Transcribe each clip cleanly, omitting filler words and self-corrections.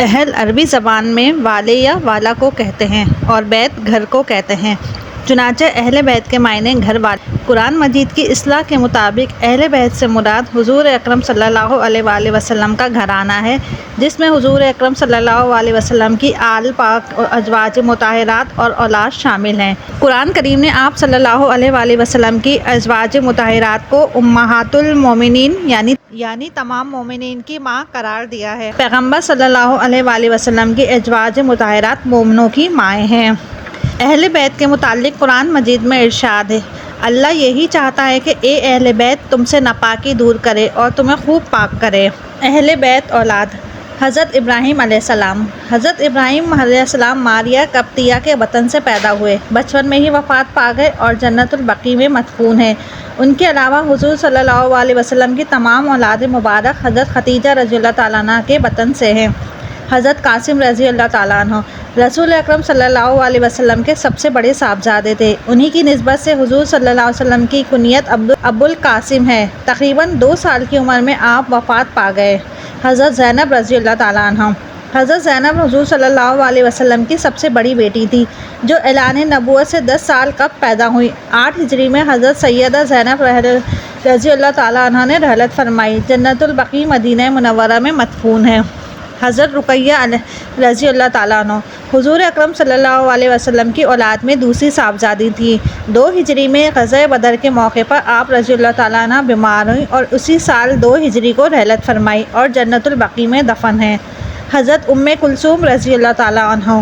اہل عربی زبان میں والے یا والا کو کہتے ہیں اور بیت گھر کو کہتے ہیں۔ چنانچہ اہل بیت کے معنی گھر والے۔ قرآن مجید کی اصطلاح کے مطابق اہل بیت سے مراد حضور اکرم صلی اللہ علیہ وآلہ وسلم کا گھرانہ ہے، جس میں حضور اکرم صلی اللہ علیہ وسلم کی آل پاک اور ازواج مطہرات اور اولاد شامل ہیں۔ قرآن کریم نے آپ صلی اللہ علیہ وآلہ وسلم کی ازواج مطہرات کو امہات المومنین یعنی تمام مومنین کی ماں قرار دیا ہے۔ پیغمبر صلی اللہ علیہ وآلہ وسلم کی ازواج مطہرات مومنوں کی مائیں ہیں۔ اہل بیت کے متعلق قرآن مجید میں ارشاد ہے، اللہ یہی چاہتا ہے کہ اے اہل بیت تم سے ناپاکی دور کرے اور تمہیں خوب پاک کرے۔ اہل بیت اولاد۔ حضرت ابراہیم علیہ السلام۔ حضرت ابراہیم علیہ السلام ماریہ قبطیہ کے وطن سے پیدا ہوئے، بچپن میں ہی وفات پا گئے اور جنت البقیع میں مدفون ہیں۔ ان کے علاوہ حضور صلی اللہ علیہ وسلم کی تمام اولاد مبارک حضرت خدیجہ رضی اللہ تعالیٰ عنہ کے وطن سے ہیں۔ حضرت قاسم رضی اللہ تعالیٰ عنہ رسول اکرم صلی اللہ علیہ وسلم کے سب سے بڑے صاحبزادے تھے۔ انہی کی نسبت سے حضور صلی اللہ علیہ وسلم کی کنیت ابو القاسم ہے۔ تقریباً 2 سال کی عمر میں آپ وفات پا گئے۔ حضرت زینب رضی اللہ تعالیٰ عنہ۔ حضرت زینب حضور صلی اللہ علیہ وسلم کی سب سے بڑی بیٹی تھی، جو اعلان نبوت سے 10 سال قبل پیدا ہوئی۔ 8 ہجری میں حضرت سیدہ زینب رضی اللہ تعالیٰ عنہ نے رحلت فرمائی۔ جنت البقیع مدینہ منورہ میں مدفون ہے۔ حضرت رقیہ رضی اللہ تعالیٰ عنہ حضور اکرم صلی اللہ علیہ وسلم کی اولاد میں دوسری صاحبزادی تھی۔ 2 ہجری میں غزوہ بدر کے موقع پر آپ رضی اللہ تعالیٰ عنہ بیمار ہوئیں اور اسی سال 2 ہجری کو رحلت فرمائی اور جنت البقیع میں دفن ہیں۔ حضرت ام کلثوم رضی اللہ تعالیٰ عنہ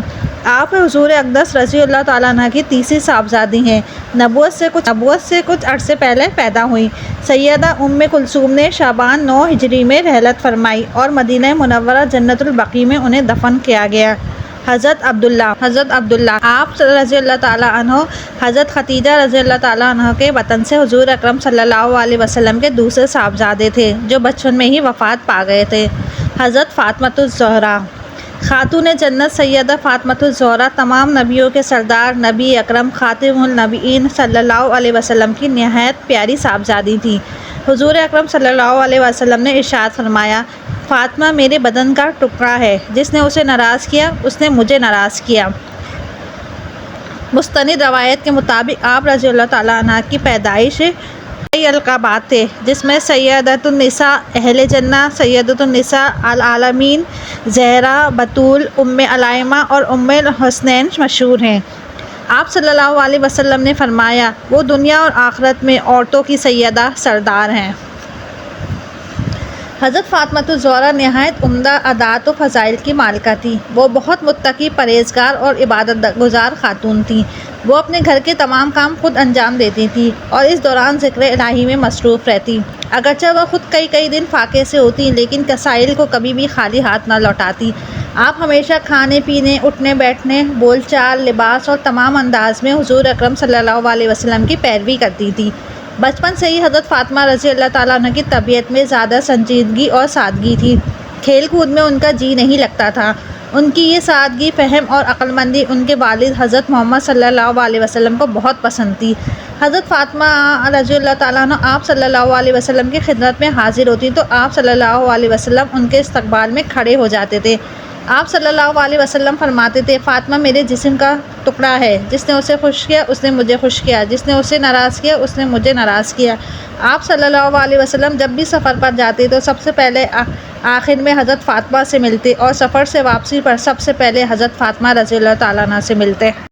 آپ حضور اقدس رضی اللہ تعالیٰ عنہ کی تیسری صاحبزادی ہیں۔ نبوت سے کچھ عرصے پہلے پیدا ہوئیں۔ سیدہ ام کلثوم نے شعبان 9 ہجری میں رحلت فرمائی اور مدینہ منورہ جنت البقیع میں انہیں دفن کیا گیا۔ حضرت عبداللہ آپ رضی اللہ تعالیٰ عنہ حضرت خدیجہ رضی اللہ تعالیٰ عنہ کے وطن سے حضور اکرم صلی اللہ علیہ وسلم کے دوسرے صاحبزادے تھے، جو بچپن میں ہی وفات پا گئے تھے۔ حضرت فاطمۃ الزہرا خاتون جنت سیدہ فاطمۃ الزہرا تمام نبیوں کے سردار نبی اکرم خاتم النبیین صلی اللہ علیہ وسلم کی نہایت پیاری صاحبزادی تھی۔ حضور اکرم صلی اللہ علیہ وسلم نے ارشاد فرمایا، فاطمہ میرے بدن کا ٹکڑا ہے، جس نے اسے ناراض کیا اس نے مجھے ناراض کیا۔ مستند روایت کے مطابق آپ رضی اللہ تعالیٰ عنہ کی پیدائش کئی القابات تھے، جس میں سیدۃ النساء اہل جنہ، سیدۃ النساء العالمین، زہرا، بتول، ام علائمہ اور ام الحسنین مشہور ہیں۔ آپ صلی اللہ علیہ وسلم نے فرمایا، وہ دنیا اور آخرت میں عورتوں کی سیدہ سردار ہیں۔ حضرت فاطمۃ الزہرا نہایت عمدہ عادات و فضائل کی مالکہ تھی۔ وہ بہت متقی، پرہیزگار اور عبادت گزار خاتون تھیں۔ وہ اپنے گھر کے تمام کام خود انجام دیتی تھیں اور اس دوران ذکر الہی میں مصروف رہتی۔ اگرچہ وہ خود کئی دن فاقے سے ہوتی، لیکن قصائل کو کبھی بھی خالی ہاتھ نہ لوٹاتی۔ آپ ہمیشہ کھانے پینے، اٹھنے بیٹھنے، بول چال، لباس اور تمام انداز میں حضور اکرم صلی اللہ علیہ وسلم کی پیروی کرتی تھی۔ بچپن سے ہی حضرت فاطمہ رضی اللہ تعالیٰ عنہ کی طبیعت میں زیادہ سنجیدگی اور سادگی تھی۔ کھیل کود میں ان کا جی نہیں لگتا تھا۔ ان کی یہ سادگی، فہم اور عقل مندی ان کے والد حضرت محمد صلی اللہ علیہ وسلم کو بہت پسند تھی۔ حضرت فاطمہ رضی اللہ تعالیٰ عنہ آپ صلی اللہ علیہ وسلم کی خدمت میں حاضر ہوتی تو آپ صلی اللہ علیہ وسلم ان کے استقبال میں کھڑے ہو جاتے تھے۔ آپ صلی اللہ علیہ وسلم فرماتے تھے، فاطمہ میرے جسم کا ٹکڑا ہے، جس نے اسے خوش کیا اس نے مجھے خوش کیا، جس نے اسے ناراض کیا اس نے مجھے ناراض کیا۔ آپ صلی اللہ علیہ وسلم جب بھی سفر پر جاتے تو سب سے پہلے آخر میں حضرت فاطمہ سے ملتے اور سفر سے واپسی پر سب سے پہلے حضرت فاطمہ رضی اللہ تعالیٰ عنہ سے ملتے۔